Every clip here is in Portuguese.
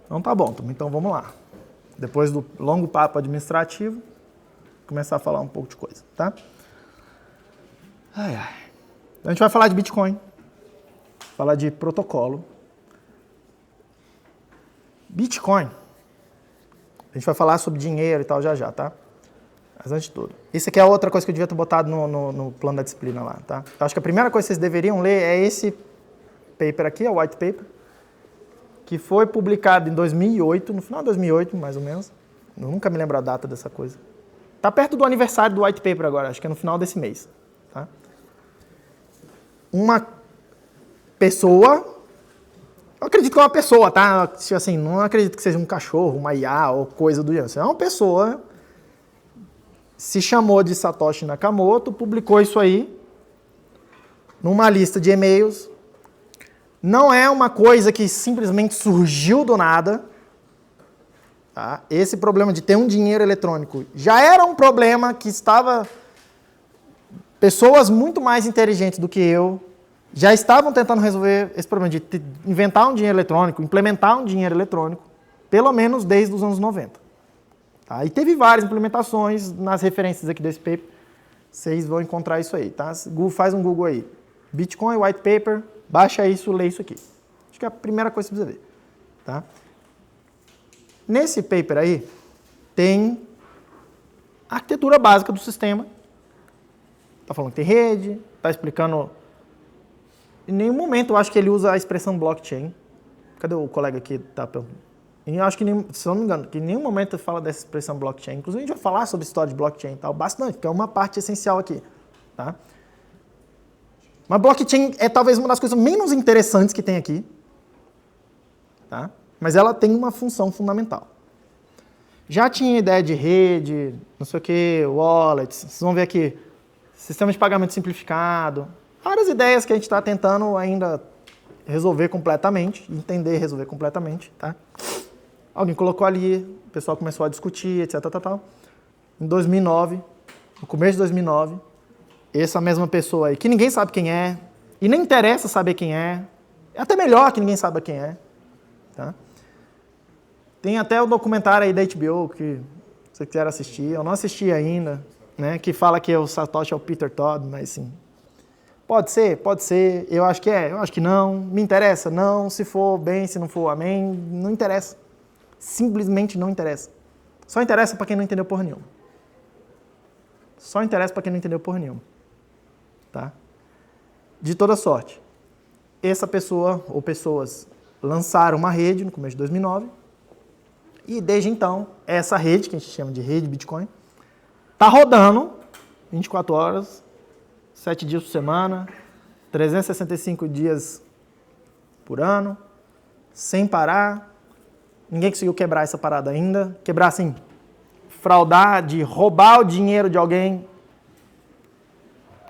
Então tá bom, então vamos lá. Depois do longo papo administrativo, começar a falar um pouco de coisa, tá? Então a gente vai falar de Bitcoin, falar de protocolo. Bitcoin, a gente vai falar sobre dinheiro e tal já, tá? Mas antes de tudo. Isso aqui é outra coisa que eu devia ter botado no plano da disciplina lá, tá? Eu acho que a primeira coisa que vocês deveriam ler é esse paper aqui, é o white paper, que foi publicado em 2008, no final de 2008, mais ou menos. Eu nunca me lembro a data dessa coisa. Tá perto do aniversário do white paper agora, acho que é no final desse mês, tá? Uma pessoa, eu acredito que é uma pessoa, tá? Assim, não acredito que seja um cachorro, uma IA ou coisa do gênero. É uma pessoa, se chamou de Satoshi Nakamoto, publicou isso aí numa lista de e-mails. Não é uma coisa que simplesmente surgiu do nada. Tá? Esse problema de ter um dinheiro eletrônico já era um problema que estava... Pessoas muito mais inteligentes do que eu já estavam tentando resolver esse problema de inventar um dinheiro eletrônico, implementar um dinheiro eletrônico, pelo menos desde os anos 90. Tá? E teve várias implementações nas referências aqui desse paper. Vocês vão encontrar isso aí. Tá? Faz um Google aí. Bitcoin White Paper, baixa isso, lê isso aqui. Acho que é a primeira coisa que você precisa ver. Tá? Nesse paper aí, tem a arquitetura básica do sistema. Está falando que tem rede, está explicando... Em nenhum momento eu acho que ele usa a expressão blockchain. Cadê o colega aqui? Eu acho que, se não me engano, que em nenhum momento ele fala dessa expressão blockchain. Inclusive a gente vai falar sobre história de blockchain e tal, bastante, porque é uma parte essencial aqui. Tá? Mas blockchain é talvez uma das coisas menos interessantes que tem aqui. Tá? Mas ela tem uma função fundamental. Já tinha ideia de rede, não sei o que, wallets, vocês vão ver aqui, sistema de pagamento simplificado, várias ideias que a gente está tentando ainda resolver completamente, entender e resolver completamente. Tá? Alguém colocou ali, o pessoal começou a discutir, etc. Em 2009, no começo de 2009, essa mesma pessoa aí, que ninguém sabe quem é, e nem interessa saber quem é até melhor que ninguém saiba quem é. Tá? Tem até o documentário aí da HBO, que se você quiser assistir, eu não assisti ainda, né, que fala que o Satoshi é o Peter Todd, mas sim. Pode ser, eu acho que é, eu acho que não, me interessa, não, se for bem, se não for amém, não interessa. Simplesmente não interessa. Só interessa para quem não entendeu porra nenhuma. Só interessa para quem não entendeu porra nenhuma. Tá? De toda sorte, essa pessoa ou pessoas lançaram uma rede no começo de 2009 e desde então, essa rede, que a gente chama de rede Bitcoin, está rodando 24 horas, 7 dias por semana, 365 dias por ano, sem parar. Ninguém conseguiu quebrar essa parada ainda. Quebrar assim, fraudar, de roubar o dinheiro de alguém,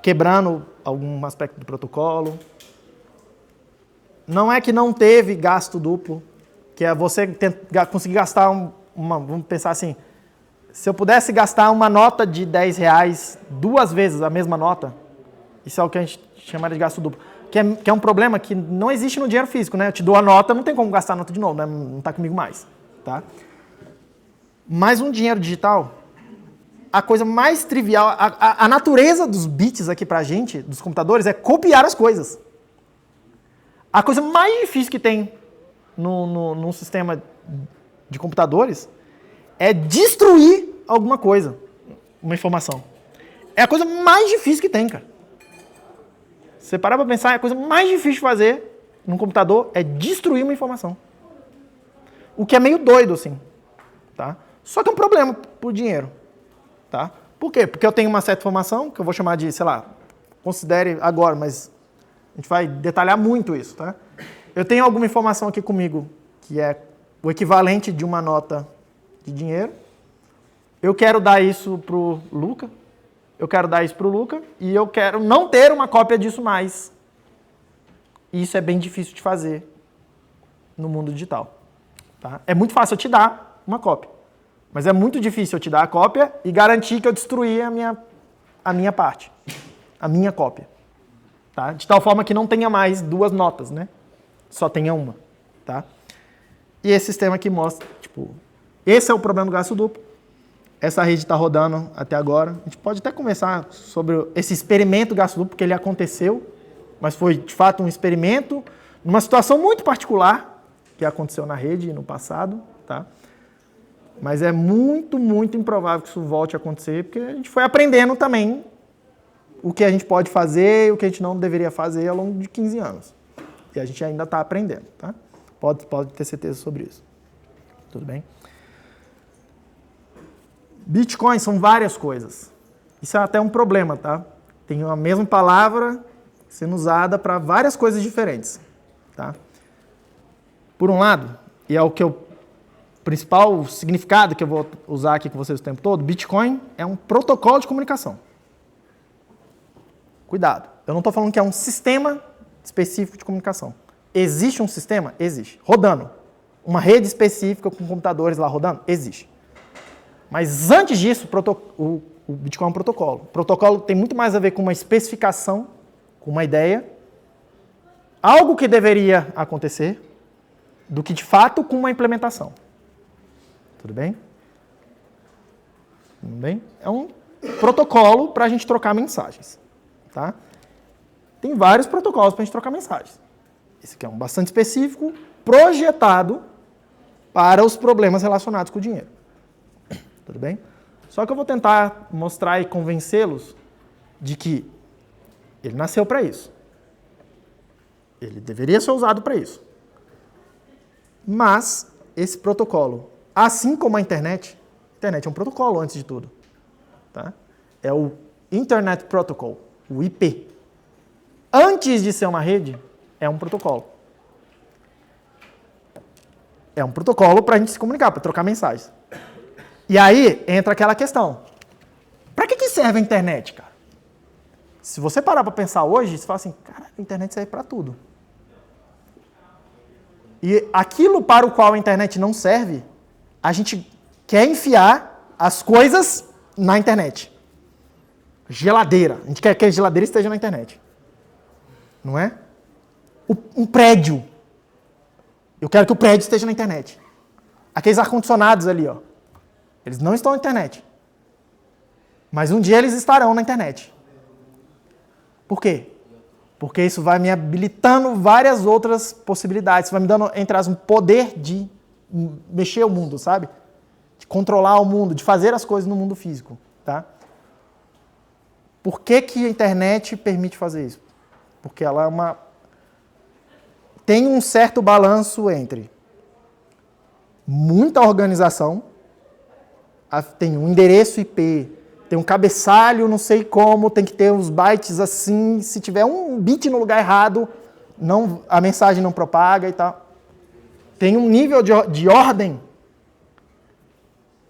quebrando algum aspecto do protocolo. Não é que não teve gasto duplo, que é você conseguir gastar vamos pensar assim, se eu pudesse gastar uma nota de R$10 duas vezes a mesma nota, isso é o que a gente chamaria de gasto duplo, que é um problema que não existe no dinheiro físico, né? Eu te dou a nota, não tem como gastar a nota de novo, né? Não está comigo mais, tá? Mas um dinheiro digital, a coisa mais trivial, a natureza dos bits aqui pra gente, dos computadores, é copiar as coisas. A coisa mais difícil que tem num sistema de computadores é destruir alguma coisa, uma informação. É a coisa mais difícil que tem, cara. Você parar pra pensar, é a coisa mais difícil de fazer num computador é destruir uma informação. O que é meio doido, assim. Tá? Só que é um problema por dinheiro. Tá? Por quê? Porque eu tenho uma certa informação, que eu vou chamar de, sei lá, considere agora, mas a gente vai detalhar muito isso. Tá? Eu tenho alguma informação aqui comigo, que é o equivalente de uma nota de dinheiro. Eu quero dar isso pro Luca. Eu quero dar isso pro Luca. E eu quero não ter uma cópia disso mais. E isso é bem difícil de fazer no mundo digital. Tá? É muito fácil eu te dar uma cópia. Mas é muito difícil eu te dar a cópia e garantir que eu destruí a minha parte. A minha cópia. Tá? De tal forma que não tenha mais duas notas, né? Só tenha uma. Tá? E esse sistema aqui mostra, tipo, esse é o problema do gasto duplo. Essa rede está rodando até agora. A gente pode até conversar sobre esse experimento gasto duplo, porque ele aconteceu, mas foi de fato um experimento, numa situação muito particular, que aconteceu na rede no passado, tá? Mas é muito, muito improvável que isso volte a acontecer, porque a gente foi aprendendo também o que a gente pode fazer e o que a gente não deveria fazer ao longo de 15 anos. E a gente ainda está aprendendo, tá? Pode ter certeza sobre isso. Tudo bem? Bitcoin são várias coisas. Isso é até um problema, tá? Tem a mesma palavra sendo usada para várias coisas diferentes, tá? Por um lado, e é o principal significado que eu vou usar aqui com vocês o tempo todo, Bitcoin é um protocolo de comunicação. Cuidado, eu não estou falando que é um sistema específico de comunicação. Existe um sistema? Existe. Rodando. Uma rede específica com computadores lá rodando? Existe. Mas antes disso, o Bitcoin é um protocolo. O protocolo tem muito mais a ver com uma especificação, com uma ideia, algo que deveria acontecer, do que de fato com uma implementação. Tudo bem? Tudo bem? É um protocolo para a gente trocar mensagens. Tá? Tem vários protocolos para a gente trocar mensagens. Esse aqui é um bastante específico, projetado para os problemas relacionados com o dinheiro. Tudo bem? Só que eu vou tentar mostrar e convencê-los de que ele nasceu para isso. Ele deveria ser usado para isso. Mas esse protocolo, assim como a internet é um protocolo antes de tudo. Tá? É o Internet Protocol, o IP. Antes de ser uma rede, é um protocolo. É um protocolo para a gente se comunicar, para trocar mensagens. E aí entra aquela questão. Para que serve a internet, cara? Se você parar para pensar hoje, você fala assim, cara, a internet serve para tudo. E aquilo para o qual a internet não serve, a gente quer enfiar as coisas na internet. Geladeira. A gente quer que a geladeira esteja na internet. Não é? Um prédio. Eu quero que o prédio esteja na internet. Aqueles ar-condicionados ali, ó. Eles não estão na internet. Mas um dia eles estarão na internet. Por quê? Porque isso vai me habilitando várias outras possibilidades. Vai me dando, entre as, um poder de mexer o mundo, sabe? De controlar o mundo, de fazer as coisas no mundo físico, tá? Por que a internet permite fazer isso? Porque ela tem um certo balanço entre muita organização, tem um endereço IP, tem um cabeçalho, não sei como, tem que ter os bytes assim, se tiver um bit no lugar errado, a mensagem não propaga e tal. Tem um nível de ordem,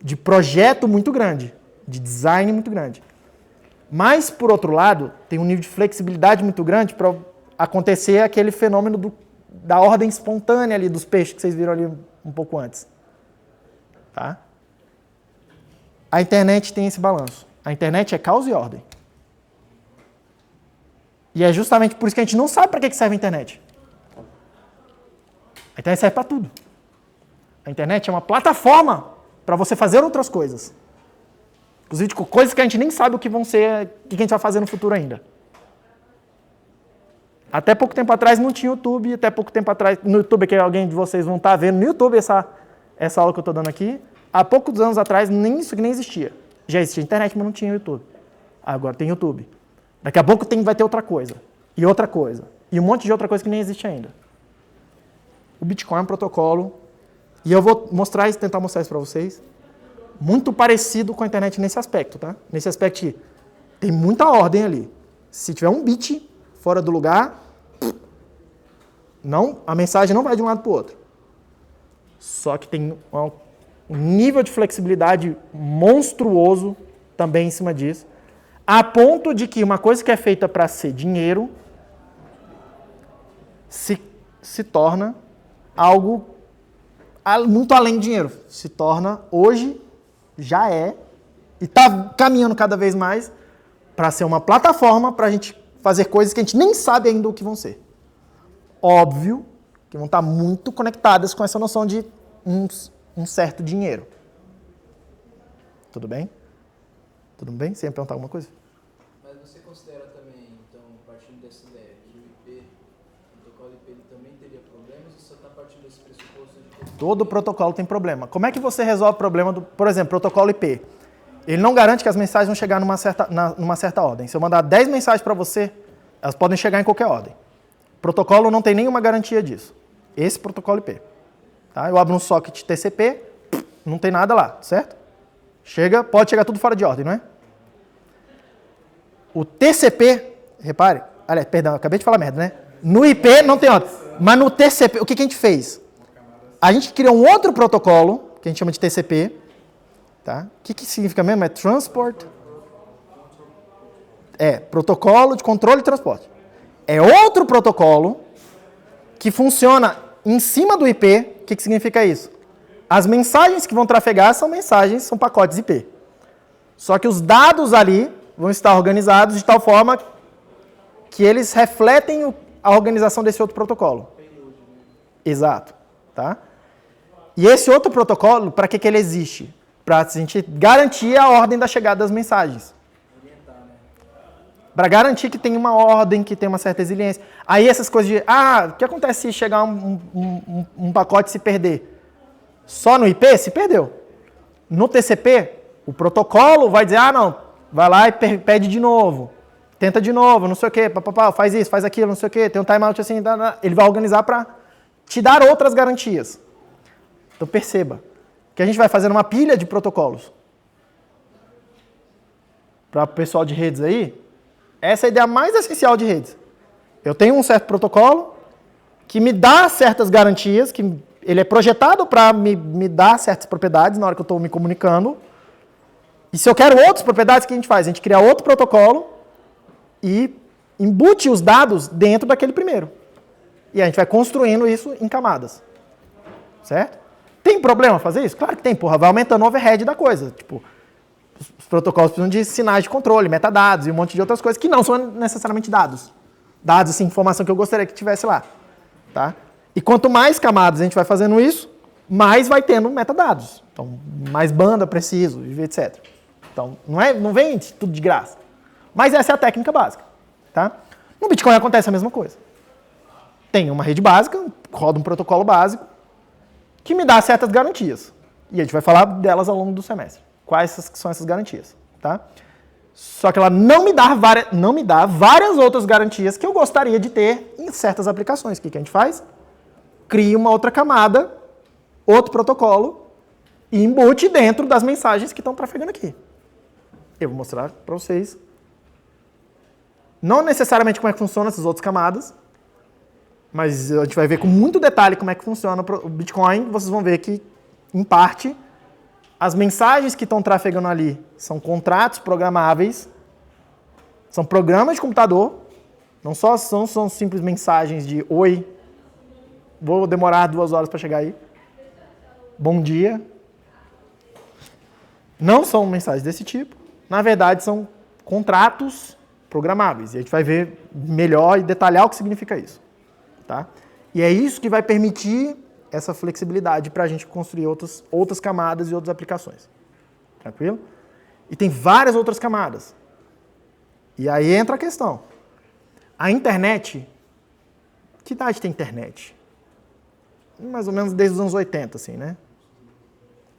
de projeto muito grande, de design muito grande. Mas, por outro lado, tem um nível de flexibilidade muito grande para acontecer aquele fenômeno da ordem espontânea ali dos peixes que vocês viram ali um pouco antes. Tá? A internet tem esse balanço. A internet é caos e ordem. E é justamente por isso que a gente não sabe para que serve a internet. A internet serve para tudo. A internet é uma plataforma para você fazer outras coisas. Inclusive, tipo, coisas que a gente nem sabe o que vão ser, o que a gente vai fazer no futuro ainda. Até pouco tempo atrás não tinha YouTube, até pouco tempo atrás, no YouTube, que alguém de vocês vão estar vendo no YouTube essa aula que eu estou dando aqui, há poucos anos atrás isso nem existia. Já existia internet, mas não tinha YouTube. Agora tem YouTube. Daqui a pouco vai ter outra coisa. E outra coisa. E um monte de outra coisa que nem existe ainda. O Bitcoin é um protocolo, e eu vou tentar mostrar isso para vocês, muito parecido com a internet nesse aspecto, tá? Nesse aspecto, tem muita ordem ali. Se tiver um bit fora do lugar, a mensagem não vai de um lado para o outro. Só que tem um nível de flexibilidade monstruoso também em cima disso, a ponto de que uma coisa que é feita para ser dinheiro se torna algo muito além de dinheiro. Se torna, hoje, já é, e está caminhando cada vez mais para ser uma plataforma para a gente fazer coisas que a gente nem sabe ainda o que vão ser. Óbvio que vão estar muito conectadas com essa noção de um certo dinheiro. Tudo bem? Tudo bem? Você ia perguntar alguma coisa? Mas você considera também, então, partindo dessa ideia, que o IP, o protocolo IP, ele também teria problemas ou você está partindo desse pressuposto de que... Todo protocolo tem problema. Como é que você resolve o problema do, por exemplo, protocolo IP? Ele não garante que as mensagens vão chegar numa certa ordem. Se eu mandar 10 mensagens para você, elas podem chegar em qualquer ordem. O protocolo não tem nenhuma garantia disso. Esse protocolo IP. Tá? Eu abro um socket TCP, não tem nada lá, certo? Pode chegar tudo fora de ordem, não é? O TCP, repare, aliás, perdão, acabei de falar merda, né? No IP não tem ordem. Mas no TCP, o que a gente fez? A gente criou um outro protocolo, que a gente chama de TCP. Tá? O que significa mesmo? É Transport... Protocolo de Controle e Transporte. É outro protocolo que funciona em cima do IP. O que significa isso? As mensagens que vão trafegar são pacotes IP. Só que os dados ali vão estar organizados de tal forma que eles refletem a organização desse outro protocolo. Exato. Tá? E esse outro protocolo, para que ele existe? Para a gente garantir a ordem da chegada das mensagens. Para garantir que tem uma ordem, que tem uma certa resiliência. Aí essas coisas de, o que acontece se chegar um pacote e se perder? Só no IP se perdeu. No TCP, o protocolo vai dizer, não, vai lá e pede de novo. Tenta de novo, não sei o quê, faz isso, faz aquilo, não sei o quê, tem um timeout assim, ele vai organizar para te dar outras garantias. Então perceba que a gente vai fazendo uma pilha de protocolos. Para o pessoal de redes aí, essa é a ideia mais essencial de redes. Eu tenho um certo protocolo que me dá certas garantias, que ele é projetado para me dar certas propriedades na hora que eu estou me comunicando. E se eu quero outras propriedades, o que a gente faz? A gente cria outro protocolo e embute os dados dentro daquele primeiro. E a gente vai construindo isso em camadas. Certo? Tem problema fazer isso? Claro que tem, porra. Vai aumentando o overhead da coisa. Tipo, os protocolos precisam de sinais de controle, metadados e um monte de outras coisas que não são necessariamente dados. Dados, assim, informação que eu gostaria que tivesse lá. Tá? E quanto mais camadas a gente vai fazendo isso, mais vai tendo metadados. Então, mais banda preciso, etc. Então, não vem tudo de graça. Mas essa é a técnica básica. Tá? No Bitcoin acontece a mesma coisa. Tem uma rede básica, roda um protocolo básico, que me dá certas garantias. E a gente vai falar delas ao longo do semestre. Quais são essas garantias. Tá? Só que ela não me dá várias outras garantias que eu gostaria de ter em certas aplicações. O que a gente faz? Cria uma outra camada, outro protocolo, e embute dentro das mensagens que estão trafegando aqui. Eu vou mostrar para vocês. Não necessariamente como é que funcionam essas outras camadas, mas a gente vai ver com muito detalhe como é que funciona o Bitcoin. Vocês vão ver que, em parte, as mensagens que estão trafegando ali são contratos programáveis, são programas de computador, não são simples mensagens de oi, vou demorar 2 horas para chegar aí, bom dia. Não são mensagens desse tipo, na verdade são contratos programáveis. E a gente vai ver melhor e detalhar o que significa isso. Tá? E é isso que vai permitir essa flexibilidade para a gente construir outras camadas e outras aplicações. Tranquilo? E tem várias outras camadas. E aí entra a questão. A internet, que idade tem internet? Mais ou menos desde os anos 80, assim, né?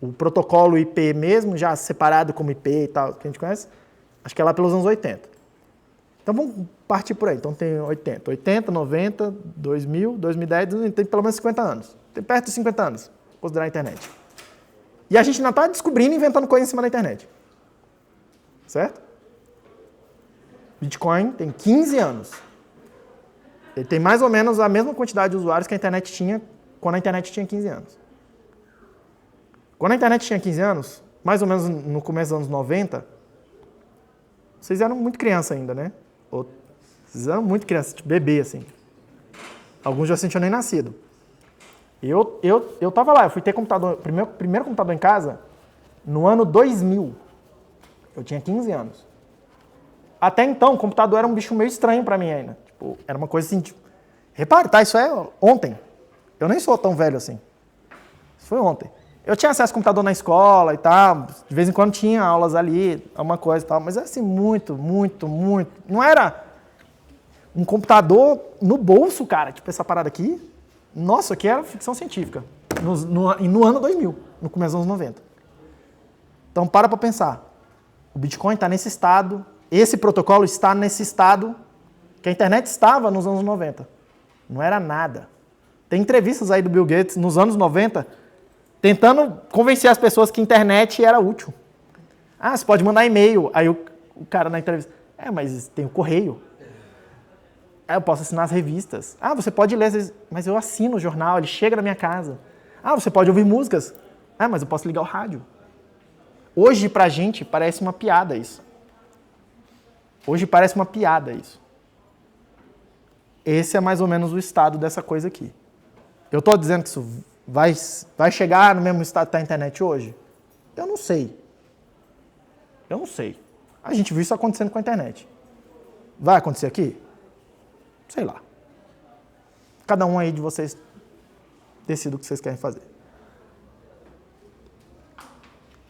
O protocolo IP mesmo, já separado como IP e tal, que a gente conhece, acho que é lá pelos anos 80. Então vamos partir por aí. Então tem 80, 90, 2000, 2010, tem pelo menos 50 anos. Tem perto de 50 anos, considerar a internet. E a gente ainda está descobrindo e inventando coisa em cima da internet. Certo? Bitcoin tem 15 anos. Ele tem mais ou menos a mesma quantidade de usuários que a internet tinha quando a internet tinha 15 anos. Quando a internet tinha 15 anos, mais ou menos no começo dos anos 90, vocês eram muito criança ainda, né? Vocês eram muito criança, tipo bebê, assim. Alguns já não tinham nem nascido. Eu tava lá, eu fui ter computador, primeiro computador em casa no ano 2000. Eu tinha 15 anos. Até então, o computador era um bicho meio estranho pra mim ainda. Tipo, era uma coisa assim, tipo, repare, tá, isso é ontem. Eu nem sou tão velho assim. Isso foi ontem. Eu tinha acesso ao computador na escola e tal, de vez em quando tinha aulas ali, alguma coisa e tal, mas assim, muito. Não era um computador no bolso, cara, tipo essa parada aqui. Nossa, aqui era ficção científica, no ano 2000, no começo dos anos 90. Então, para pensar. O Bitcoin está nesse estado, esse protocolo está nesse estado que a internet estava nos anos 90. Não era nada. Tem entrevistas aí do Bill Gates nos anos 90 tentando convencer as pessoas que a internet era útil. Ah, você pode mandar e-mail. Aí o cara na entrevista, mas tem o correio. Eu posso assinar as revistas. Ah, você pode ler, mas eu assino o jornal, ele chega na minha casa. Ah, você pode ouvir músicas. Ah, mas eu posso ligar o rádio. Hoje, pra gente, parece uma piada isso. Hoje parece uma piada isso. Esse é mais ou menos o estado dessa coisa aqui. Eu estou dizendo que isso vai chegar no mesmo estado que está a internet hoje? Eu não sei. A gente viu isso acontecendo com a internet. Vai acontecer aqui? Sei lá. Cada um aí de vocês decida o que vocês querem fazer.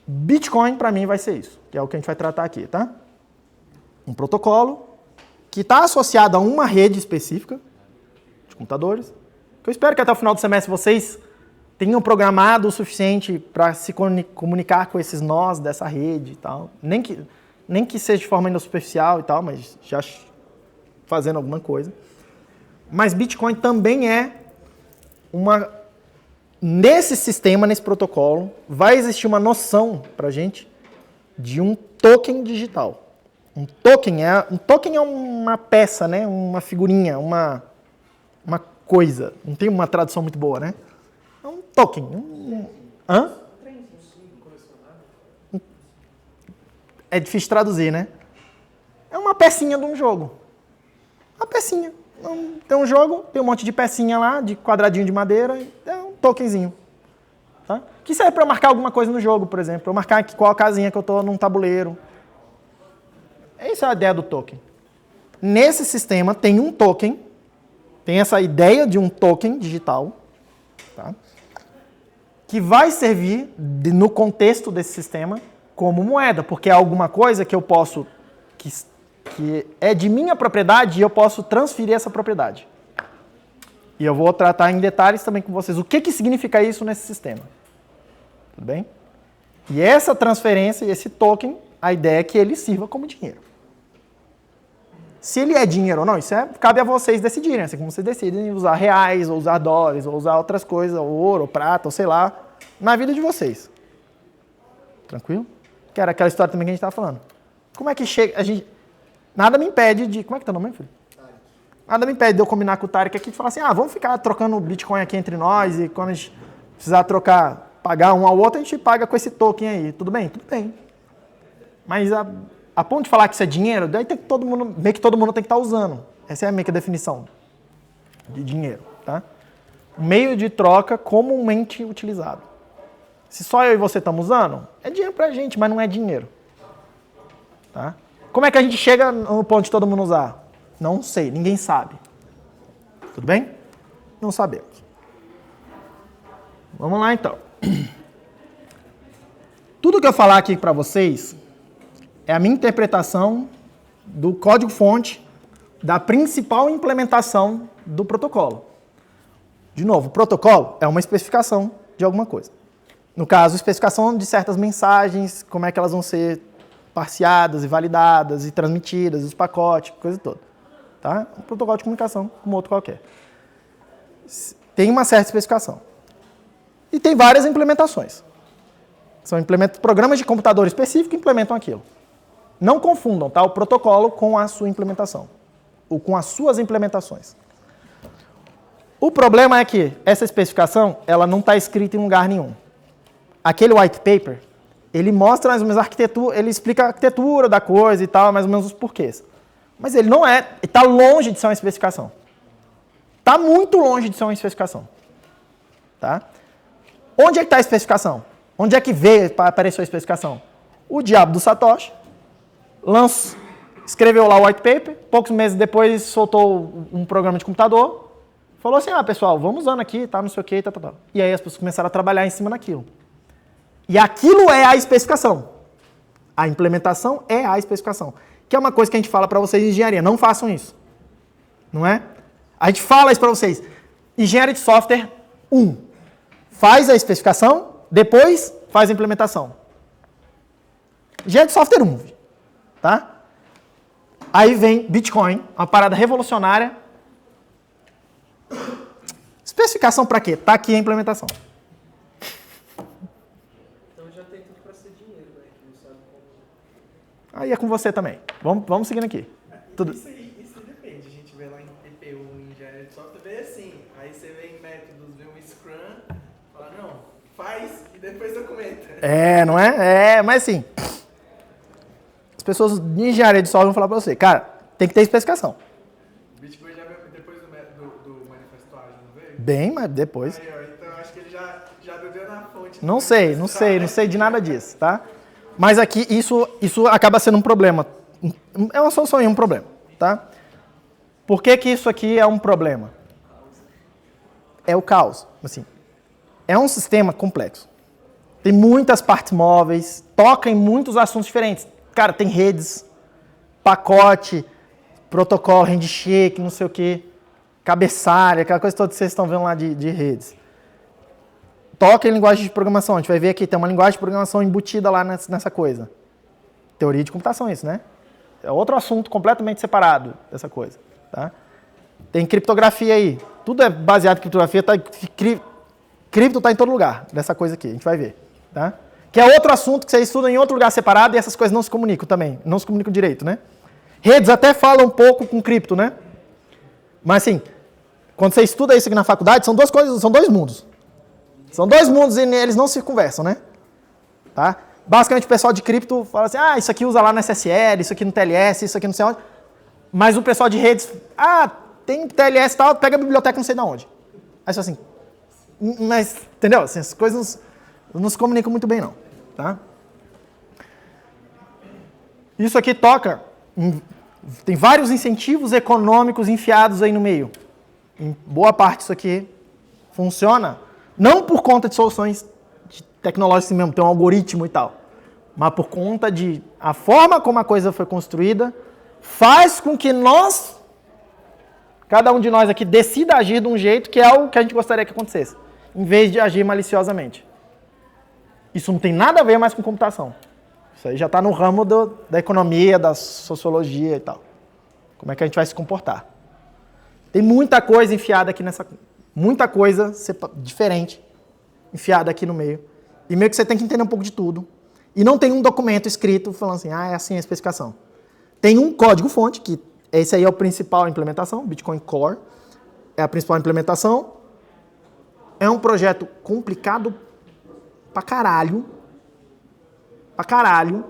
Bitcoin, para mim, vai ser isso, que é o que a gente vai tratar aqui, tá? Um protocolo que está associado a uma rede específica de computadores, que eu espero que até o final do semestre vocês tenham programado o suficiente para se comunicar com esses nós dessa rede e tal. Nem que seja de forma ainda superficial e tal, mas já fazendo alguma coisa. Mas Bitcoin também é nesse sistema, nesse protocolo, vai existir uma noção para a gente de um token digital. Um token é uma peça, né? Uma figurinha, uma coisa. Não tem uma tradução muito boa, né? É um token. É difícil traduzir, né? É uma pecinha de um jogo. Uma pecinha. Tem um jogo, tem um monte de pecinha lá, de quadradinho de madeira, é um tokenzinho. Tá? Que serve para marcar alguma coisa no jogo, por exemplo. Para eu marcar qual casinha que eu estou num tabuleiro. Essa é a ideia do token. Nesse sistema tem um token, tem essa ideia de um token digital, tá? Que vai servir, no contexto desse sistema, como moeda, porque é alguma coisa que eu posso, que é de minha propriedade e eu posso transferir essa propriedade. E eu vou tratar em detalhes também com vocês o que significa isso nesse sistema. Tudo bem? E essa transferência, esse token, a ideia é que ele sirva como dinheiro. Se ele é dinheiro ou não, isso cabe a vocês decidirem. Assim como vocês decidem usar reais, ou usar dólares, ou usar outras coisas, ou ouro, ou prata, ou sei lá, na vida de vocês. Tranquilo? Que era aquela história também que a gente estava falando. Como é que chega... Nada me impede de... Como é que tá o nome, filho? Nada me impede de eu combinar com o Tarek aqui e falar assim, vamos ficar trocando Bitcoin aqui entre nós e quando a gente precisar pagar um ao outro, a gente paga com esse token aí. Tudo bem? Tudo bem. Mas a ponto de falar que isso é dinheiro, daí tem que meio que todo mundo tem que estar usando. Essa é meio que a definição de dinheiro, tá? Meio de troca comumente utilizado. Se só eu e você estamos usando, é dinheiro pra gente, mas não é dinheiro. Tá? Como é que a gente chega no ponto de todo mundo usar? Não sei, ninguém sabe. Tudo bem? Não sabemos. Vamos lá então. Tudo que eu falar aqui para vocês é a minha interpretação do código-fonte da principal implementação do protocolo. De novo, o protocolo é uma especificação de alguma coisa. No caso, especificação de certas mensagens, como é que elas vão ser parseadas e validadas e transmitidas, os pacotes, coisa toda. Tá? Um protocolo de comunicação como outro qualquer. Tem uma certa especificação. E tem várias implementações. São programas de computador específico que implementam aquilo. Não confundam, tá? O protocolo com a sua implementação. Ou com as suas implementações. O problema é que essa especificação ela não está escrita em lugar nenhum. Aquele white paper, ele mostra mais ou menos a arquitetura, ele explica a arquitetura da coisa e tal, mais ou menos os porquês. Mas ele não é, está longe de ser uma especificação. Está muito longe de ser uma especificação. Tá? Onde é que está a especificação? Onde é que apareceu a especificação? O diabo do Satoshi escreveu lá o white paper, poucos meses depois soltou um programa de computador, falou assim, pessoal, vamos usando aqui, tá, não sei o que, tá. E aí as pessoas começaram a trabalhar em cima daquilo. E aquilo é a especificação. A implementação é a especificação. Que é uma coisa que a gente fala para vocês em engenharia, não façam isso. Não é? A gente fala isso para vocês. Engenharia de software 1. Faz a especificação, depois faz a implementação. Engenharia de software 1. Tá? Aí vem Bitcoin, uma parada revolucionária. Especificação para quê? Tá aqui a implementação. Então já tem tudo para ser dinheiro, né? Que não sabe como... Aí é com você também. Vamos seguindo aqui. Tudo. Isso depende. A gente vê lá em TPU, em engenharia de software, vê assim. Aí você vê em métodos, vê um Scrum, fala, não, faz e depois documenta. Não é? Mas assim, as pessoas de engenharia de software vão falar para você, cara, tem que ter especificação. O Bitcoin já veio depois do manifesto ágil, não veio? Bem, mas depois. Aí, ó, então acho que ele já bebeu na fonte. Não sei de nada disso, tá? Mas aqui isso acaba sendo um problema. É uma solução e um problema, tá? Por que isso aqui é um problema? É o caos, assim. É um sistema complexo. Tem muitas partes móveis, toca em muitos assuntos diferentes. Cara, tem redes, pacote, protocolo, handshake, não sei o quê, cabeçalho, aquela coisa toda que vocês estão vendo lá de redes. Toca em linguagem de programação. A gente vai ver aqui, tem uma linguagem de programação embutida lá nessa coisa. Teoria de computação, isso, né? É outro assunto completamente separado dessa coisa. Tá? Tem criptografia aí. Tudo é baseado em criptografia. Cripto está em todo lugar dessa coisa aqui. A gente vai ver. Tá? Que é outro assunto que você estuda em outro lugar separado e essas coisas não se comunicam também. Não se comunicam direito, né? Redes até falam um pouco com cripto, né? Mas assim, quando você estuda isso aqui na faculdade, são duas coisas, são dois mundos. São dois mundos e eles não se conversam, né? Tá? Basicamente o pessoal de cripto fala assim, isso aqui usa lá no SSL, isso aqui no TLS, isso aqui não sei onde. Mas o pessoal de redes, tem TLS e tal, pega a biblioteca não sei de onde. Aí você fala assim, mas, entendeu? Assim, as coisas não se comunicam muito bem não. Tá? Isso aqui toca, tem vários incentivos econômicos enfiados aí no meio. Em boa parte isso aqui funciona, não por conta de soluções tecnológicas mesmo, tem um algoritmo e tal, mas por conta de a forma como a coisa foi construída, faz com que cada um de nós aqui decida agir de um jeito que é o que a gente gostaria que acontecesse, em vez de agir maliciosamente. Isso não tem nada a ver mais com computação. Isso aí já está no ramo da economia, da sociologia e tal. Como é que a gente vai se comportar? Tem muita coisa enfiada aqui muita coisa diferente enfiada aqui no meio. E meio que você tem que entender um pouco de tudo. E não tem um documento escrito falando assim, é assim a especificação. Tem um código-fonte, que esse aí é a principal implementação, Bitcoin Core. É a principal implementação. É um projeto complicado pra caralho. Pra caralho.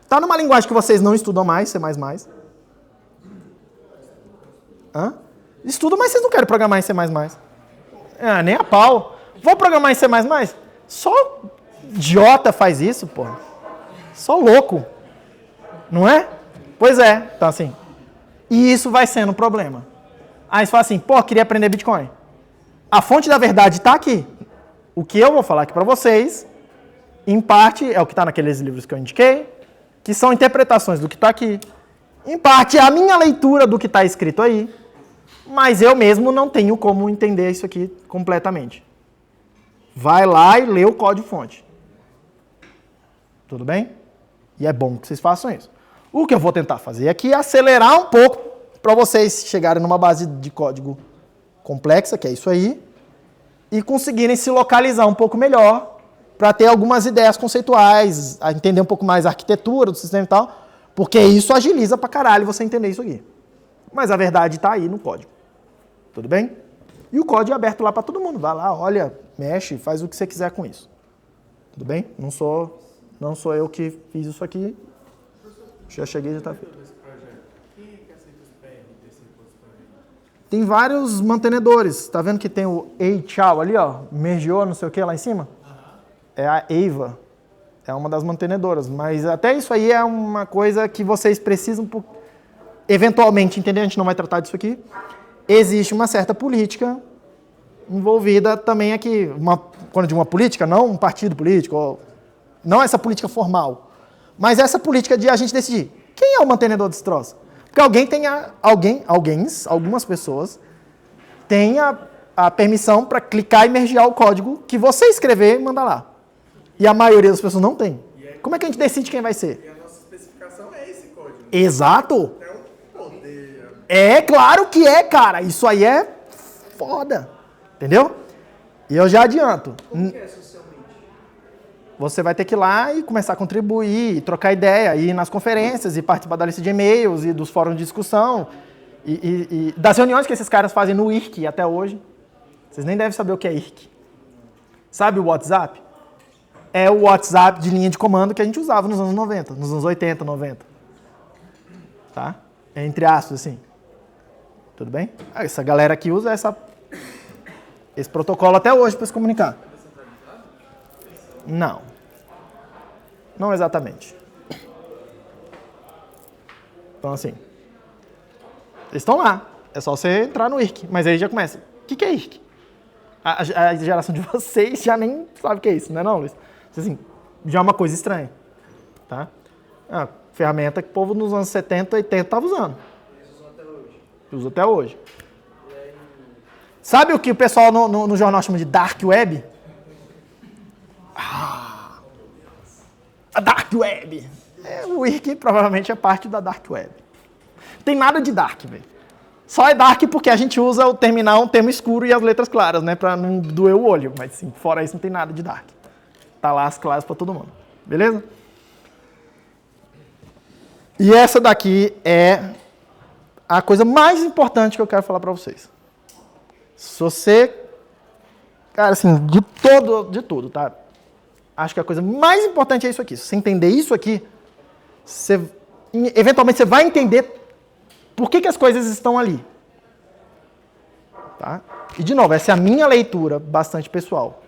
Tá numa linguagem que vocês não estudam mais, C++. Estudam, mas vocês não querem programar em C++. Nem a pau. Vou programar em C++? Só idiota faz isso, porra. Só louco. Não é? Pois é. Então assim. E isso vai sendo um problema. Aí você fala assim, queria aprender Bitcoin. A fonte da verdade está aqui. O que eu vou falar aqui para vocês, em parte, é o que está naqueles livros que eu indiquei, que são interpretações do que está aqui. Em parte, é a minha leitura do que está escrito aí, mas eu mesmo não tenho como entender isso aqui completamente. Vai lá e lê o código-fonte. Tudo bem? E é bom que vocês façam isso. O que eu vou tentar fazer aqui é acelerar um pouco para vocês chegarem numa base de código complexa, que é isso aí, e conseguirem se localizar um pouco melhor para ter algumas ideias conceituais, entender um pouco mais a arquitetura do sistema e tal, porque isso agiliza pra caralho você entender isso aqui. Mas a verdade está aí no código. Tudo bem? E o código é aberto lá para todo mundo. Vai lá, olha, mexe, faz o que você quiser com isso. Tudo bem? Não sou eu que fiz isso aqui. Já cheguei e já está feito. Tem vários mantenedores. Tá vendo que tem o Eichao ali, ó? Mergeou, não sei o que, lá em cima? É a EIVA. É uma das mantenedoras. Mas até isso aí é uma coisa que vocês precisam, eventualmente, entender. A gente não vai tratar disso aqui. existe uma certa política envolvida também aqui. Quando eu digo uma política, não um partido político, não essa política formal, mas essa política de a gente decidir quem é o mantenedor desse troço. Porque algumas pessoas têm a permissão para clicar e mergear o código que você escrever e mandar lá. E a maioria das pessoas não tem. Como é que a gente decide quem vai ser? E a nossa especificação é esse código. Exato. É um poder. É claro que é, cara. Isso aí é foda. Entendeu? E eu já adianto. Como que é socialmente? Você vai ter que ir lá e começar a contribuir, trocar ideia, ir nas conferências e participar da lista de e-mails e dos fóruns de discussão e das reuniões que esses caras fazem no IRC até hoje. Vocês nem devem saber o que é IRC. Sabe o WhatsApp? É o WhatsApp de linha de comando que a gente usava nos anos 90, nos anos 80, 90. Tá? Entre aspas, assim. Tudo bem? Essa galera aqui usa esse protocolo até hoje para se comunicar. Não. Não exatamente. Então, assim, eles estão lá. É só você entrar no IRC. Mas aí já começa. O que é IRC? A geração de vocês já nem sabe o que é isso, não é não, Luiz? Assim, já é uma coisa estranha. Tá? É uma ferramenta que o povo nos anos 70, 80 estava usando. Eles usam até hoje. Usa até hoje. Sabe o que o pessoal no jornal chama de Dark Web? A Dark Web. O IRC provavelmente é parte da Dark Web. Não tem nada de Dark, velho. Só é Dark porque a gente usa o terminal, um termo escuro e as letras claras, né? Pra não doer o olho. Mas sim, fora isso não tem nada de Dark. Tá lá as claras pra todo mundo. Beleza? E essa daqui é a coisa mais importante que eu quero falar pra vocês. Se você... Cara, assim, de tudo, tá? Acho que a coisa mais importante é isso aqui. Se você entender isso aqui, eventualmente você vai entender por que as coisas estão ali. Tá? E, de novo, essa é a minha leitura bastante pessoal.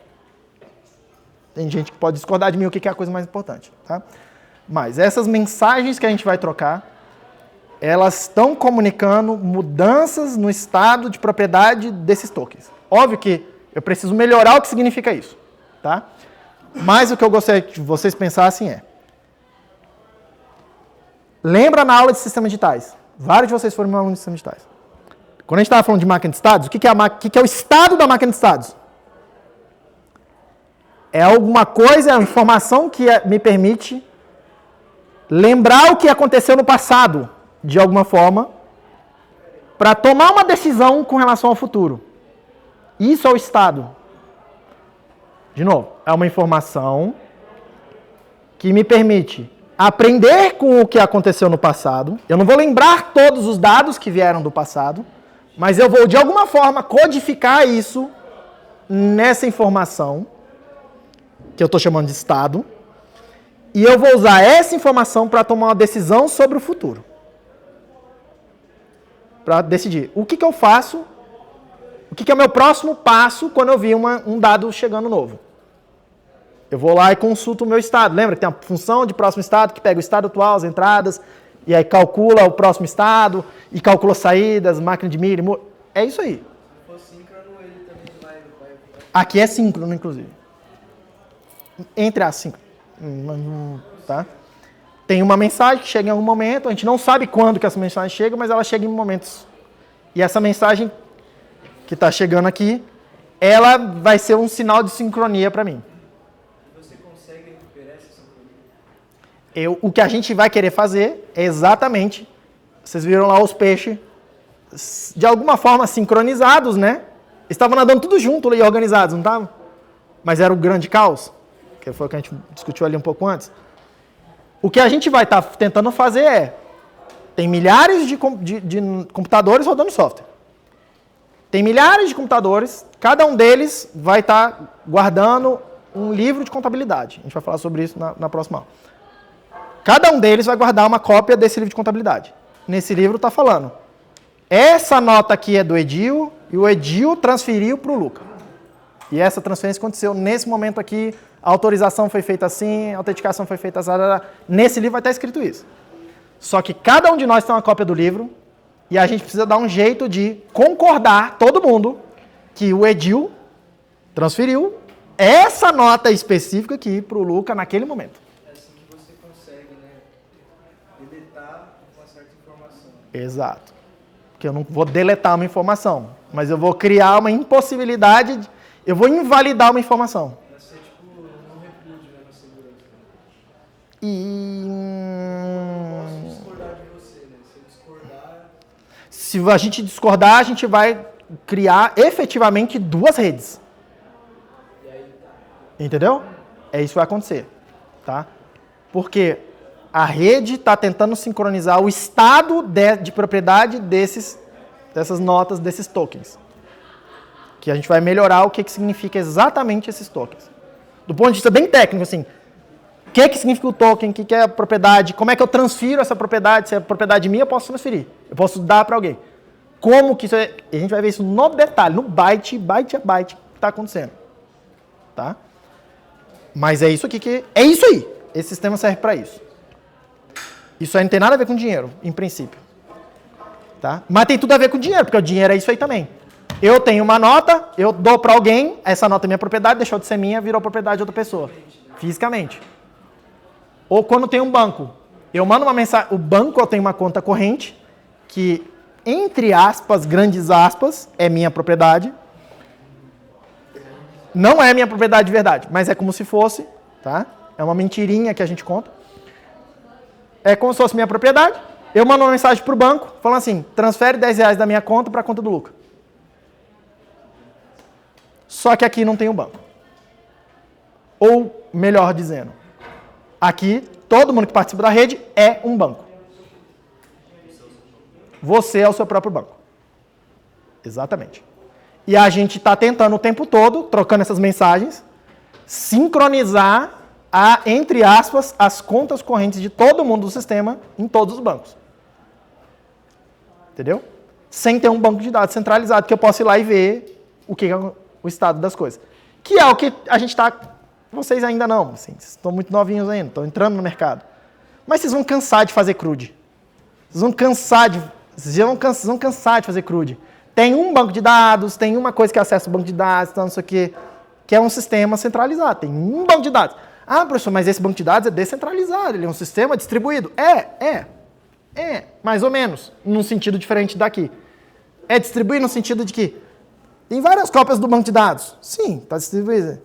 Tem gente que pode discordar de mim o que é a coisa mais importante. Tá? Mas essas mensagens que a gente vai trocar, elas estão comunicando mudanças no estado de propriedade desses tokens. Óbvio que eu preciso melhorar o que significa isso. Tá? Mas o que eu gostaria que vocês pensassem é... Lembra na aula de sistemas digitais? Vários de vocês foram meu aluno de sistemas digitais. Quando a gente estava falando de máquina de estados, o que é o estado da máquina de estados? É alguma coisa, é uma informação que me permite lembrar o que aconteceu no passado, de alguma forma, para tomar uma decisão com relação ao futuro. Isso é o estado. De novo, é uma informação que me permite aprender com o que aconteceu no passado. Eu não vou lembrar todos os dados que vieram do passado, mas eu vou, de alguma forma, codificar isso nessa informação, que eu estou chamando de estado, e eu vou usar essa informação para tomar uma decisão sobre o futuro. Para decidir o que eu faço, o que é o meu próximo passo quando eu vi um dado chegando novo. Eu vou lá e consulto o meu estado. Lembra que tem uma função de próximo estado que pega o estado atual, as entradas, e aí calcula o próximo estado, e calcula saídas, máquina de milho. É isso aí. Se for síncrono, ele também vai... Aqui é síncrono, inclusive. Entre as síncrono. Tá? Tem uma mensagem que chega em algum momento, a gente não sabe quando que essa mensagem chega, mas ela chega em momentos. E essa mensagem que está chegando aqui, ela vai ser um sinal de sincronia para mim. O que a gente vai querer fazer é exatamente, vocês viram lá os peixes, de alguma forma sincronizados, né? Estavam nadando tudo junto e organizados, não estavam? Mas era o grande caos, que foi o que a gente discutiu ali um pouco antes. O que a gente vai estar tentando fazer tem milhares de computadores rodando software. Tem milhares de computadores, cada um deles vai estar guardando um livro de contabilidade. A gente vai falar sobre isso na próxima aula. Cada um deles vai guardar uma cópia desse livro de contabilidade. Nesse livro está falando, essa nota aqui é do Edil, e o Edil transferiu para o Luca. E essa transferência aconteceu nesse momento aqui, a autorização foi feita assim, a autenticação foi feita assim. Nesse livro vai estar escrito isso. Só que cada um de nós tem uma cópia do livro, E a gente precisa dar um jeito de concordar, todo mundo, que o Edil transferiu essa nota específica aqui para o Luca naquele momento. É assim que você consegue, né, deletar uma certa informação. Exato. Porque eu não vou deletar uma informação, mas eu vou criar uma impossibilidade, eu vou invalidar uma informação. Vai ser tipo um repúdio, né, na segurança. Posso discordar de você, né? Se eu discordar... Se a gente discordar, a gente vai criar efetivamente duas redes. E aí tá. Entendeu? É isso que vai acontecer. Tá? Porque a rede está tentando sincronizar o estado de propriedade dessas notas, desses tokens. Que a gente vai melhorar o que significa exatamente esses tokens. Do ponto de vista bem técnico, assim, o que significa o token, o que é a propriedade, como é que eu transfiro essa propriedade, se é propriedade minha, eu posso transferir, eu posso dar para alguém. Como que isso é, a gente vai ver isso no detalhe, no byte a byte que está acontecendo. Tá? Mas é isso aqui é isso aí, esse sistema serve para isso. Isso aí não tem nada a ver com dinheiro, em princípio. Tá? Mas tem tudo a ver com dinheiro, porque o dinheiro é isso aí também. Eu tenho uma nota, eu dou para alguém, essa nota é minha propriedade, deixou de ser minha, virou propriedade de outra pessoa. Fisicamente. Ou quando tem um banco, eu mando uma mensagem, o banco tem uma conta corrente, que, entre aspas, grandes aspas, é minha propriedade. Não é minha propriedade de verdade, mas é como se fosse, tá? É uma mentirinha que a gente conta. É como se fosse minha propriedade. Eu mando uma mensagem para o banco, falando assim, transfere R$10 da minha conta para a conta do Luca. Só que aqui não tem um banco. Ou, melhor dizendo, aqui, todo mundo que participa da rede é um banco. Você é o seu próprio banco. Exatamente. E a gente está tentando o tempo todo, trocando essas mensagens, sincronizar, entre aspas, as contas correntes de todo mundo do sistema em todos os bancos. Entendeu? Sem ter um banco de dados centralizado, que eu possa ir lá e ver o que é o estado das coisas. Que é o que a gente está... Vocês ainda não, assim, vocês estão muito novinhos ainda, estão entrando no mercado. Mas vocês vão cansar de fazer CRUD. Vocês vão cansar de fazer CRUD. Tem um banco de dados, tem uma coisa que acessa o banco de dados, então não sei o quê, que é um sistema centralizado. Tem um banco de dados. Ah, professor, mas esse banco de dados é descentralizado, ele é um sistema distribuído. Mais ou menos, num sentido diferente daqui. É distribuído no sentido de que tem várias cópias do banco de dados. Sim, está distribuído.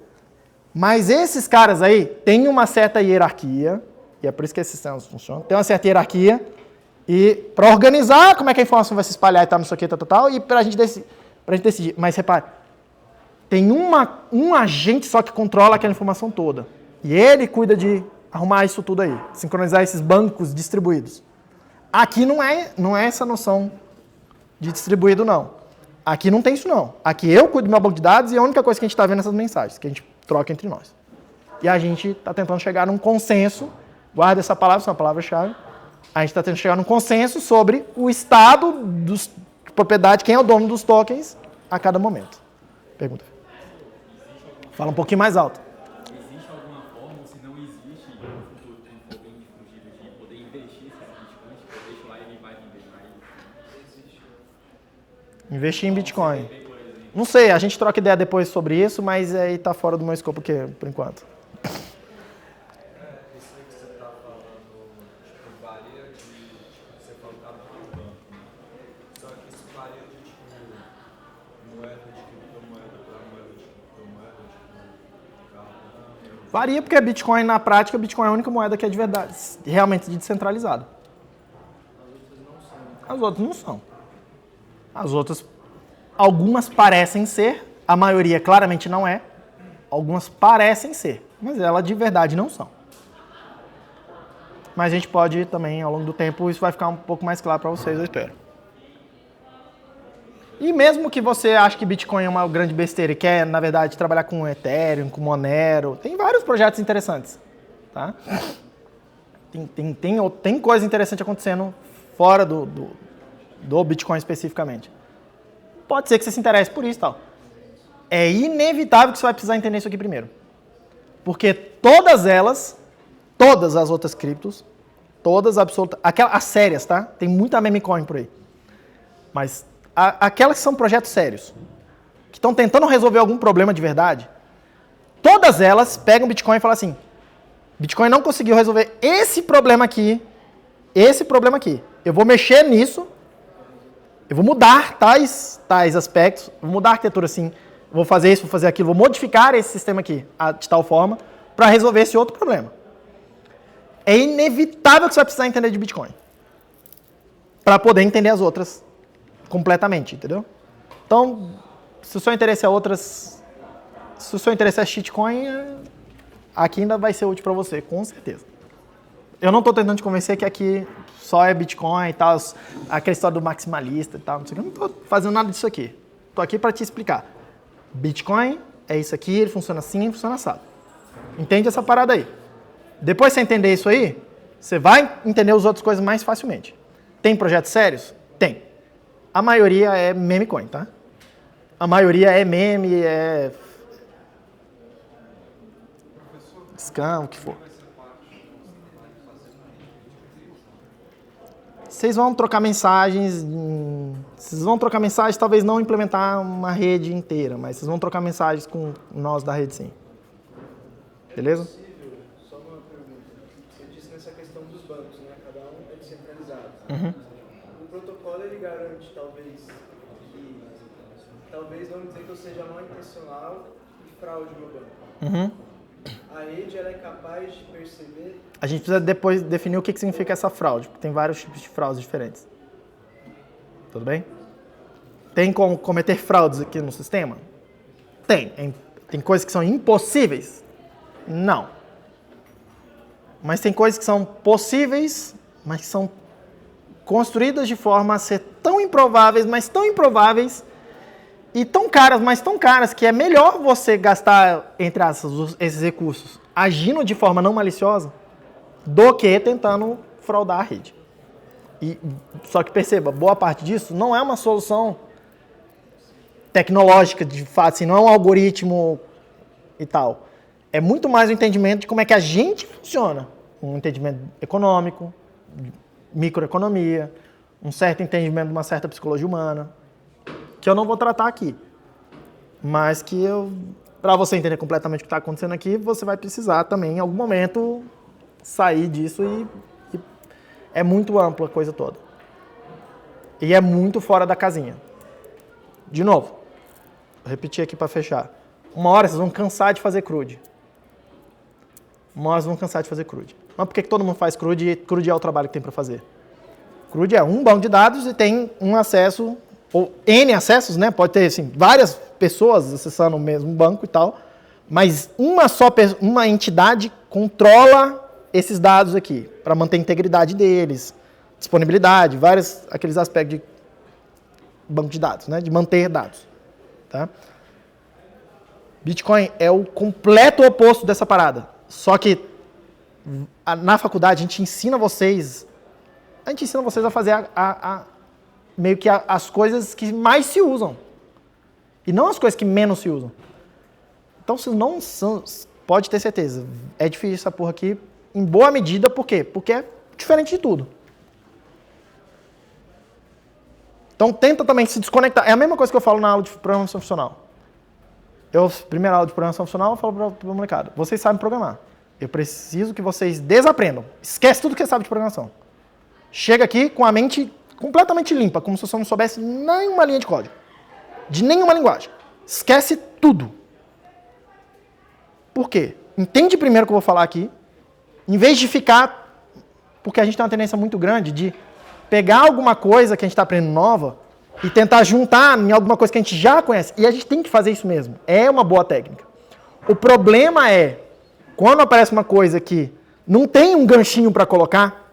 Mas esses caras aí têm uma certa hierarquia, e é por isso que esses sistemas funcionam, tem uma certa hierarquia, e para organizar como é que a informação vai se espalhar e tal, não sei o que, tal, e para a gente decidir. Mas repare, tem um agente só que controla aquela informação toda. E ele cuida de arrumar isso tudo aí, sincronizar esses bancos distribuídos. Aqui não é essa noção de distribuído, não. Aqui não tem isso, não. Aqui eu cuido do meu banco de dados e a única coisa que a gente está vendo é essas mensagens, que a gente troca entre nós. E a gente está tentando chegar num consenso, guarda essa palavra, é uma palavra-chave, a gente está tentando chegar num consenso sobre o estado de propriedade, quem é o dono dos tokens a cada momento. Pergunta. Fala um pouquinho mais alto. Existe alguma forma, ou se não existe, no futuro tem alguém de poder investir esses bitcoins, que eu deixo lá e ele vai render mais? Investir em Bitcoin. Não sei, a gente troca ideia depois sobre isso, mas aí tá fora do meu escopo aqui, por enquanto. Isso aí que você está falando, tipo, varia de, você falou que cada um banco, né? Só que isso varia de, tipo, moeda de criptomoeda para moeda de criptomoeda, tipo, Cardano. Varia porque Bitcoin, na prática, Bitcoin é a única moeda que é de verdade, realmente descentralizada. As outras não são. As outras, algumas parecem ser, a maioria claramente não é, algumas parecem ser, mas elas de verdade não são. Mas a gente pode também, ao longo do tempo, isso vai ficar um pouco mais claro para vocês, eu espero. E mesmo que você ache que Bitcoin é uma grande besteira e quer, na verdade, trabalhar com Ethereum, com Monero, tem vários projetos interessantes. Tá? Tem coisa interessante acontecendo fora do Bitcoin especificamente. Pode ser que você se interesse por isso e tal. É inevitável que você vai precisar entender isso aqui primeiro. Porque todas as outras criptos, todas absolutas, as sérias, tá? Tem muita meme coin por aí. Mas aquelas que são projetos sérios, que estão tentando resolver algum problema de verdade, todas elas pegam Bitcoin e falam assim, Bitcoin não conseguiu resolver esse problema aqui, eu vou mexer nisso, eu vou mudar tais aspectos, vou mudar a arquitetura assim, vou fazer isso, vou fazer aquilo, vou modificar esse sistema aqui de tal forma para resolver esse outro problema. É inevitável que você vai precisar entender de Bitcoin para poder entender as outras completamente, entendeu? Então, se o seu interesse é shitcoin, aqui ainda vai ser útil para você, com certeza. Eu não estou tentando te convencer que aqui só é Bitcoin e tal, aquela história do maximalista e tal, não sei o que. Eu não estou fazendo nada disso aqui. Estou aqui para te explicar. Bitcoin é isso aqui, ele funciona assim, ele funciona assado. Entende essa parada aí. Depois que você entender isso aí, você vai entender as outras coisas mais facilmente. Tem projetos sérios? Tem. A maioria é meme coin, tá? A maioria é meme, é scam, o que for. Vocês vão trocar mensagens, talvez não implementar uma rede inteira, mas vocês vão trocar mensagens com nós da rede sim. Beleza? Só uma pergunta. Você disse nessa questão dos bancos, né? Cada um é descentralizado. Uhum. O protocolo ele garante talvez vamos dizer que eu seja mal intencional e fraude no banco. Uhum. A rede ela é capaz de perceber. A gente precisa depois definir o que significa essa fraude, porque tem vários tipos de fraudes diferentes. Tudo bem? Tem como cometer fraudes aqui no sistema? Tem. Tem coisas que são impossíveis? Não. Mas tem coisas que são possíveis, mas que são construídas de forma a ser tão improváveis, mas tão improváveis, e tão caras, mas tão caras, que é melhor você gastar, entre aspas, esses recursos agindo de forma não maliciosa do que tentando fraudar a rede. Só que perceba, boa parte disso não é uma solução tecnológica, de fato, assim, não é um algoritmo e tal. É muito mais um entendimento de como é que a gente funciona. Um entendimento econômico, de microeconomia, um certo entendimento de uma certa psicologia humana, que eu não vou tratar aqui. Mas que para você entender completamente o que está acontecendo aqui, você vai precisar também, em algum momento, sair disso e é muito ampla a coisa toda. E é muito fora da casinha. De novo, vou repetir aqui para fechar. Uma hora vocês vão cansar de fazer CRUD. Mas por que todo mundo faz CRUD e CRUD é o trabalho que tem para fazer? CRUD é um banco de dados e tem um acesso, ou N acessos, né? Pode ter assim, várias pessoas acessando o mesmo banco e tal, mas uma entidade controla esses dados aqui, para manter a integridade deles, disponibilidade, aqueles aspectos de banco de dados, né? De manter dados. Tá? Bitcoin é o completo oposto dessa parada. Só que na faculdade a gente ensina vocês a fazer meio que as coisas que mais se usam. E não as coisas que menos se usam. Então, vocês não são, pode ter certeza, é difícil essa porra aqui, em boa medida, por quê? Porque é diferente de tudo. Então, tenta também se desconectar. É a mesma coisa que eu falo na aula de programação funcional. Primeira aula de programação funcional, eu falo para o molecada, vocês sabem programar. Eu preciso que vocês desaprendam. Esquece tudo que você sabe de programação. Chega aqui com a mente completamente limpa, como se você não soubesse nenhuma linha de código. De nenhuma linguagem. Esquece tudo. Por quê? Entende primeiro o que eu vou falar aqui, em vez de ficar... Porque a gente tem uma tendência muito grande de pegar alguma coisa que a gente está aprendendo nova e tentar juntar em alguma coisa que a gente já conhece. E a gente tem que fazer isso mesmo. É uma boa técnica. O problema é, quando aparece uma coisa que não tem um ganchinho para colocar,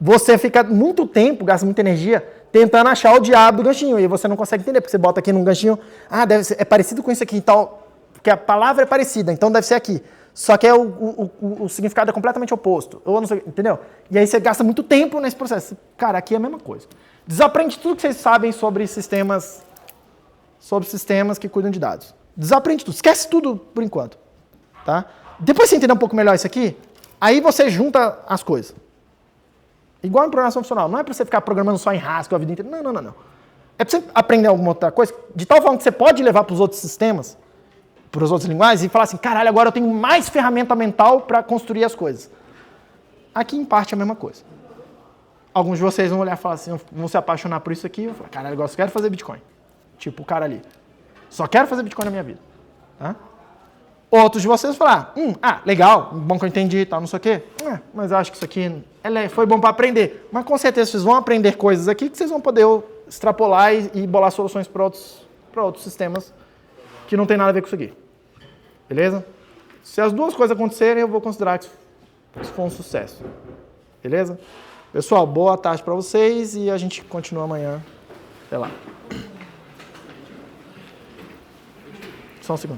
você fica muito tempo, gasta muita energia, tentando achar o diabo do ganchinho. E você não consegue entender, porque você bota aqui num ganchinho, deve ser, é parecido com isso aqui, então, porque a palavra é parecida, então deve ser aqui. Só que o significado é completamente oposto. Ou não sei, entendeu? E aí você gasta muito tempo nesse processo. Cara, aqui é a mesma coisa. Desaprende tudo que vocês sabem sobre sistemas que cuidam de dados. Desaprende tudo. Esquece tudo por enquanto. Tá? Depois que você entender um pouco melhor isso aqui, aí você junta as coisas. Igual em programação funcional. Não é para você ficar programando só em Haskell a vida inteira. Não. É para você aprender alguma outra coisa, de tal forma que você pode levar para os outros sistemas, para as outras linguagens, e falar assim, caralho, agora eu tenho mais ferramenta mental para construir as coisas. Aqui, em parte, é a mesma coisa. Alguns de vocês vão olhar e falar assim, vão se apaixonar por isso aqui, e vão falar, caralho, agora eu só quero fazer Bitcoin. Tipo o cara ali. Só quero fazer Bitcoin na minha vida. Tá? Outros de vocês vão falar, legal, bom que eu entendi e tal, não sei o quê. Mas eu acho que isso aqui foi bom para aprender. Mas com certeza vocês vão aprender coisas aqui que vocês vão poder extrapolar e bolar soluções para outros sistemas que não tem nada a ver com isso aqui. Beleza? Se as duas coisas acontecerem, eu vou considerar que isso foi um sucesso. Beleza? Pessoal, boa tarde para vocês e a gente continua amanhã. Até lá. Só um segundo.